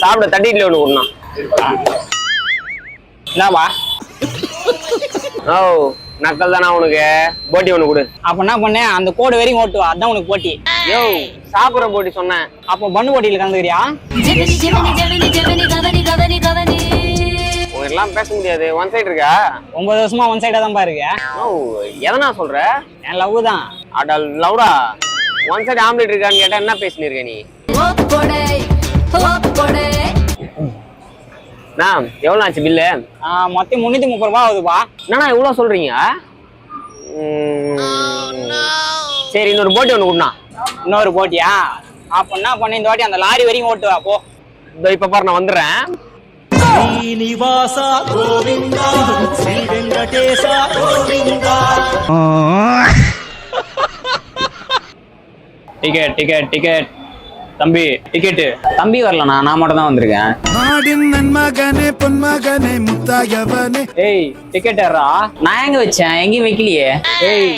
சாப்பிட தட்டிட்டுல ஒண்ணு கொடுண்ணா. என்னப்பா? ஓ நக்கல் தானா உனக்கு? போட்டி ஒண்ணு கொடு. அப்ப என்ன பண்ண? அந்த கோடு வரைக்கும் ஓட்டுவா, அதான் உனக்கு போட்டி. யோ சாப்பிடுற போட்டி சொன்னேன். அப்போ பண்ணு போட்டியில கலந்துக்கிறியா? உங்க எல்லாம் பேச முடியாது. ஒன் சைடு இருக்கா? 9 வருஷமா ஒன் சைடா தான் பாருங்க. ஓ எதனா சொல்ற? என் லவ் தான். அட லவுடா, ஒன் சைடு ஆம்லெட் இருக்கான்னு கேட்டா என்ன பேசினிருக்க நீ? எவ்வளவு ஆச்சு பில்லு? மொத்தம் 330 ரூபாய் ஆகுதுப்பா. என்னண்ணா இவ்வளவு சொல்றீங்க? சரி இன்னொரு போட்டி ஒண்ணு கொடுண்ணா. இன்னொரு போட்டியா? அப்ப என்ன பண்ண, இந்த வாட்டி அந்த லாரி வரைக்கும் ஓட்டுவா போ. இதோ இப்ப பாரு நான் வந்துடுறேன். Srinivasa Govinda Sri Venkatesa Govinda. Ticket ticket ticket. தம்பி டிக்கெட்டு. தம்பி வரலண்ணா, நான் மட்டும் தான் வந்திருக்கேன். நாடின் நன்மகனே பொன்மகனே முத்தாயவனே. ஏய் டிக்கெட் ஏறா. நான் எங்க வச்சேன்? எங்கேயும் வைக்கலையே. ஏய்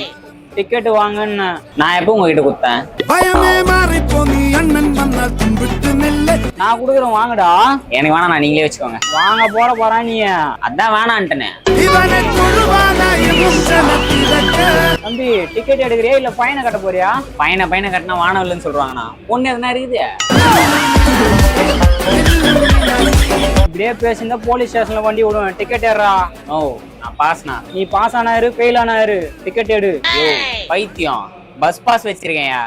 டிக்கெட் வாங்கன்னு நான் எப்போ உங்ககிட்ட கொடுத்தேன்? பயமே மாறி போனி அண்ணன் மன்னால் தும்பிட்டு நெல்லை. நான் கொடுக்குறேன் வாங்கடா. எனக்கு வேணாம், நீங்களே வச்சுக்கோங்க. வாங்க போறா நீ. அதான் வேணான்ட்டேனே. இவனை தொழுவானாயும் ஜனத்திரக்க. தம்பி டிக்கெட் எடுக்கிறியா இல்ல பையனை கட்ட போறியா? பையனை கட்டினா வானம் இல்லைன்னு சொல்றாங்கண்ணா. பொண்ணு எதுனா இருக்குது? இப்படியே பேசியிருந்தா போலீஸ் ஸ்டேஷன்ல வண்டி விடுவேன். டிக்கெட் ஏறா. ஓ நான் பாஸ்ண்ணா. நீ பாஸ் ஆனாரு ஃபெயில் ஆனாரு. டிக்கெட் எடு. பைத்தியம், பஸ் பாஸ் வச்சிருக்கேன்யா.